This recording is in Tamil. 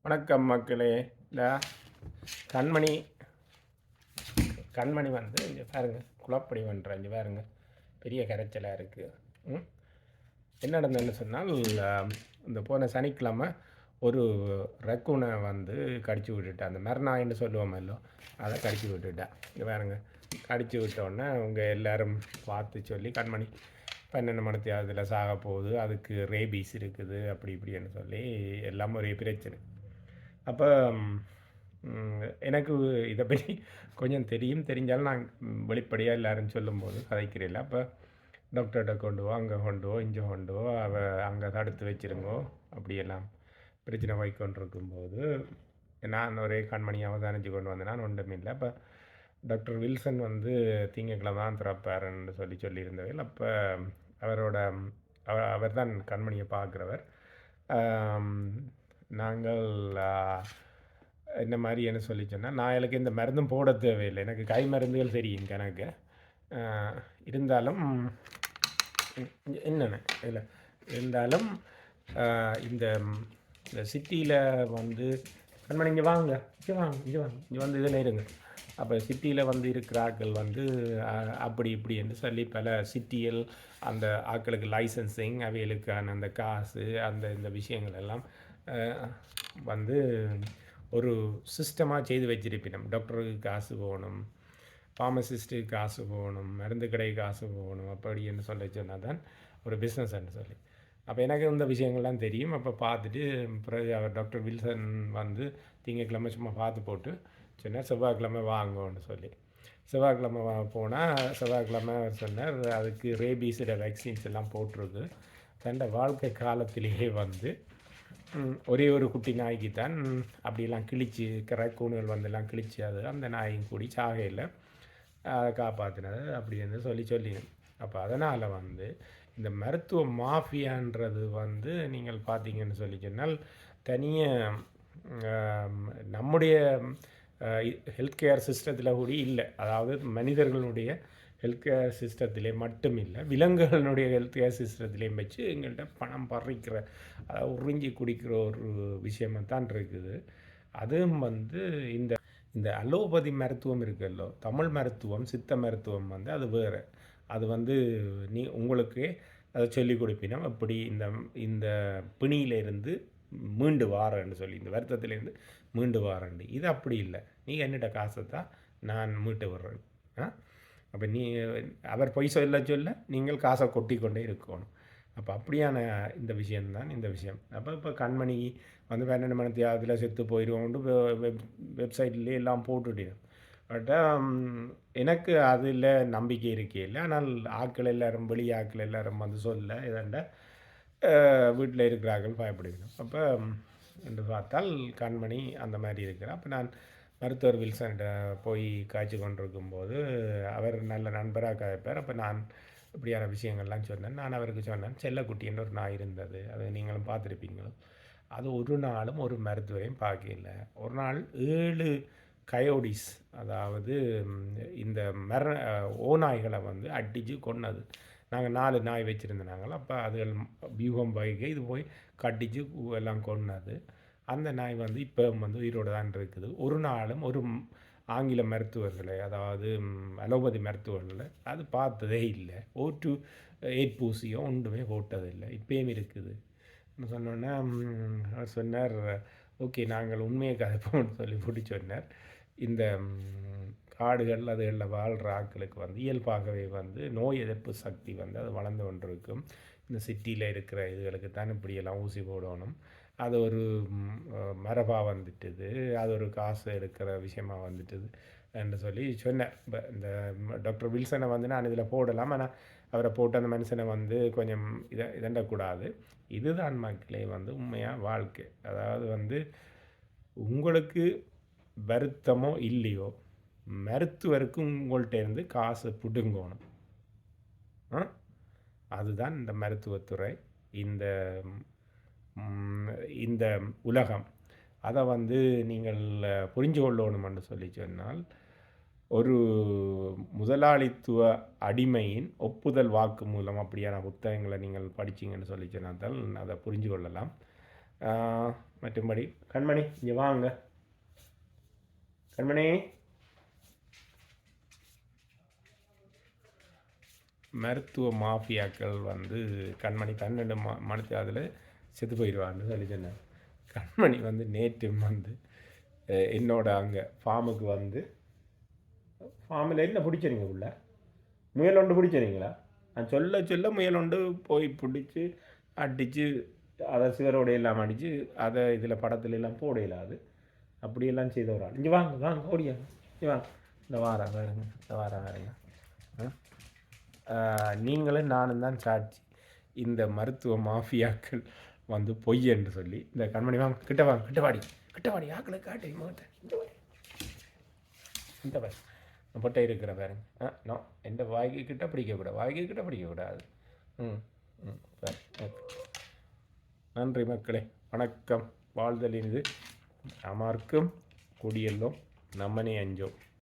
வணக்கம் மக்களே. இந்த கண்மணி கண்மணி வந்து இங்கே பாருங்க, குழப்படி பண்ணுறேன். இங்கே பாருங்க, பெரிய கரைச்சலாக இருக்குது. என்ன நடந்ததுன்னு சொன்னால், இந்த போன சனிக்கிழமை ஒரு ரக்கூனை வந்து கடிச்சு விட்டுட்டேன். அந்த மரணாயின்னு சொல்லுவோமல்லோ, அதை கடிச்சு விட்டுட்டேன். இங்கே பாருங்க, கடிச்சு விட்டோடனே அவங்க எல்லோரும் பார்த்து சொல்லி, கண்மணி 12 மணிக்கு அதில் சாக போகுது, அதுக்கு ரேபீஸ் இருக்குது, அப்படி இப்படின்னு சொல்லி எல்லாம் ஒரே பிரச்சனை. அப்போ எனக்கு இதை பற்றி கொஞ்சம் தெரிஞ்சாலும் நான் வெளிப்படையாக எல்லோரும் சொல்லும்போது கதைக்கிறேன். அப்போ டாக்டர்கிட்ட கொண்டு வா, அங்கே கொண்டு வா, இங்கே கொண்டு வா, அங்கே தடுத்து வச்சுருங்கோ, அப்படியெல்லாம் பிரச்சனை வைக்கொண்டு இருக்கும்போது நான் ஒரே கண்மணி அவதானிச்சு கொண்டு வந்தேன். நான் ஒன்றும் இல்லை. அப்போ டாக்டர் வில்சன் வந்து திங்கக்கிழமை தான் திறப்பாருன்னு சொல்லியிருந்தவர். அப்போ அவரோட அவர் தான் கண்மணியை பார்க்குறவர். நாங்கள் இந்த மாதிரி என்ன சொல்லி சொன்னால், நான் எனக்கு இந்த மருந்தும் போட தேவையில்லை, எனக்கு கை மருந்துகள் தெரியும் கணக்கு. இருந்தாலும் என்னென்ன இல்லை இருந்தாலும் இந்த இந்த சிட்டியில் வந்து கண்மணி இங்கே வாங்க, இங்கே வந்து இதில் இருங்க. அப்போ சிட்டியில் வந்து இருக்கிற ஆட்கள் வந்து அப்படி இப்படி என்று சொல்லி பல சிட்டியில் அந்த ஆட்களுக்கு லைசன்சிங், அவைகளுக்கான அந்த காசு, அந்த இந்த விஷயங்கள் எல்லாம் வந்து ஒரு சிஸ்டமாக செய்து வச்சிருப்பினோம். டாக்டருக்கு காசு போகணும், ஃபார்மசிஸ்ட்டுக்கு காசு போகணும், மருந்து கடைக்கு காசு போகணும், அப்படி என்று சொன்னால் தான் ஒரு பிஸ்னஸ் என்று சொல்லி. அப்போ எனக்கு இந்த விஷயங்கள்லாம் தெரியும். அப்போ பார்த்துட்டு பிறகு அவர் டாக்டர் வில்சன் வந்து திங்கக்கிழமை சும்மா பார்த்து போட்டு சொன்னார், செவ்வாய்க்கிழமை வாங்கன்னு சொல்லி. செவ்வாய்க்கிழமை போனால் செவ்வாய்க்கிழமை சொன்னார் அதுக்கு ரேபீஸோட வேக்சின்ஸ் எல்லாம் போட்டிருக்கு. தன்னோட வாழ்க்கை காலத்திலேயே வந்து ஒரே ஒரு குட்டி நாய்க்கு தான் அப்படிலாம் கிழிச்சு ரக்கூன்கள் வந்தெல்லாம் கிழிச்சு அது அந்த நாயும் கூடி சாகையில் அதை காப்பாற்றினது அப்படின்னு சொல்லி. அப்போ அதனால் வந்து இந்த மருத்துவ மாஃபியான்றது வந்து நீங்கள் பார்த்தீங்கன்னு சொல்லி சொன்னால் தனியாக நம்முடைய ஹெல்த் கேர் சிஸ்டத்தில் கூட இல்லை. அதாவது மனிதர்களுடைய ஹெல்த் கேர் சிஸ்டத்திலே மட்டும் இல்லை, விலங்குகளினுடைய ஹெல்த் கேர் சிஸ்டத்திலையும் வச்சு எங்கள்கிட்ட பணம் பறிக்கிற, அதாவது உறிஞ்சி குடிக்கிற ஒரு விஷயமாக தான் இருக்குது. அதுவும் வந்து இந்த இந்த அலோபதி மருத்துவம் இருக்குல்லோ, தமிழ் மருத்துவம் சித்த மருத்துவம் வந்து அது வேறு. அது வந்து உங்களுக்கு அதை சொல்லிக் கொடுப்பினா அப்படி இந்த இந்த பிணியிலேருந்து மீண்டு வாரன்னு சொல்லி, இந்த வருத்தத்திலேருந்து மீண்டு வாரண்டு. இது அப்படி இல்லை, நீ என்னிட்ட காசை தான் நான் மீட்டு விடுறேன். அப்போ அவர் பொய் சொல்ல நீங்கள் காசை கொட்டி கொண்டே இருக்கணும். அப்போ அப்படியான இந்த விஷயம்தான் இந்த விஷயம். இப்போ கண்மணி வந்து 12 மணி அதில் செத்து போயிடுவோம்ட்டு வெப்சைட்லேயே எல்லாம் போட்டுட்டேன். பட் எனக்கு அதில் நம்பிக்கை இருக்கே இல்லை. ஆனால் ஆட்கள் எல்லோரும் வெளி ஆட்கள் எல்லோரும் வந்து சொல்ல இதாண்ட வீட்டில் இருக்கிறார்கள் பயப்படுகிறோம். அப்போ என்று பார்த்தால் கண்மணி அந்த மாதிரி இருக்கிறார். அப்போ நான் மருத்துவர் வில்சன்கிட்ட போய் காய்ச்சி கொண்டிருக்கும்போது அவர் நல்ல நண்பராக காய்ப்பார். அப்போ நான் இப்படியான விஷயங்கள்லாம் சொன்னேன். நான் அவருக்கு சொன்னேன், செல்லக்குட்டின்னு ஒரு நாய் இருந்தது, அதை நீங்களும் பார்த்துருப்பீங்களோ. அது ஒரு நாளும் ஒரு மருத்துவரையும் பார்க்கல. ஒரு நாள் 7 கயோடிஸ், அதாவது இந்த ஓநாய்களை வந்து அடித்து கொன்னது. நாங்கள் 4 நாய் வச்சுருந்தாங்களோ. அப்போ அதுகள் வியூகம் வைகை இது போய் கடிச்சு எல்லாம் கொன்னது. அந்த நாய் வந்து இப்போ வந்து உயிரோடு தான் இருக்குது. ஒரு நாளும் ஒரு ஆங்கில மருத்துவர்களை, அதாவது அலோபதி மருத்துவர்களை அது பார்த்ததே இல்லை. ஓட்டு ஏற்பூசியோ ஒன்றுமே போட்டதில்லை, இப்பயும் இருக்குது சொன்னோன்னே அவர் சொன்னார், ஓகே நாங்கள் உண்மையை கதைப்போம்னு சொல்லி போட்டு சொன்னார். இந்த காடுகள் அதுகளில் வாழ்கிற ஆட்களுக்கு வந்து இயல்பாகவே வந்து நோய் எதிர்ப்பு சக்தி வந்து அது வளர்ந்து கொண்டிருக்கும். இந்த சிட்டியில் இருக்கிற இதுகளுக்கு தான் இப்படியெல்லாம் ஊசி போடணும், அது ஒரு மரபாக வந்துட்டுது, அது ஒரு காசு எடுக்கிற விஷயமாக வந்துட்டுது என்று சொல்லி சொன்னேன். இப்போ இந்த டாக்டர் வில்சனை வந்து நான் இதில் போடலாம், ஆனால் அவரை போட்டு அந்த மனுஷனை வந்து கொஞ்சம் இதண்டக்கூடாது. இதுதான் மக்களே வந்து உண்மையாக வாழ்க்கை. அதாவது வந்து உங்களுக்கு வருத்தமோ இல்லையோ, மருத்துவருக்கு உங்கள்கிட்ட இருந்து காசு பிடுங்கணும். அதுதான் இந்த மருத்துவத்துறை, இந்த இந்த உலகம். அதை வந்து நீங்கள் புரிஞ்சு கொள்ளணும்னு சொல்லி சொன்னால், ஒரு முதலாளித்துவ அடிமையின் ஒப்புதல் வாக்கு மூலம் அப்படியான புத்தகங்களை நீங்கள் படிச்சிங்கன்னு சொல்லி சொன்னால் அதை புரிஞ்சு கொள்ளலாம். மற்றும்படி கண்மணி இங்கே வாங்க கண்மணி. மருத்துவ மாஃபியாக்கள் வந்து கண்மணி 12 மணிக்கு அதில் செத்து போயிடுவான்னு சொல்லி சொன்னேன். கண்மணி வந்து நேற்று வந்து என்னோட அங்கே ஃபார்முக்கு வந்து ஃபார்மில் என்ன பிடிச்சிருங்க உள்ள முயல் ஒன்று பிடிச்சிருங்களா? நான் சொல்ல சொல்ல முயல் ஒன்று போய் பிடிச்சி அடித்து அதை சிவரோட எல்லாம் அடித்து அதை இதில் படத்துல எல்லாம் போடையில அது அப்படியெல்லாம் செய்த ஒரு ஆள். இங்கே வாங்க வாங்க ஓடியா இங்கே வாங்க. இந்த வாரம் வேறுங்க இந்த வாரம் வேறுங்க. நீங்களும் நானும் தான் சாட்சி. இந்த மருத்துவ மாஃபியாக்கள் வந்து பொய் என்று சொல்லி இந்த கண்மணி வாங்க கிட்டவாடி ஆக்களை காட்டு முகத்தை இந்த பாரு பொட்டை இருக்கிற பாருங்க. நோ எந்த வாய்க்கு கிட்ட பிடிக்கக்கூடாது. நன்றி மக்களே, வணக்கம். வாழ்தலின் இது அமார்க்கும் குடியெல்லோம் நம்மனே அஞ்சோம்.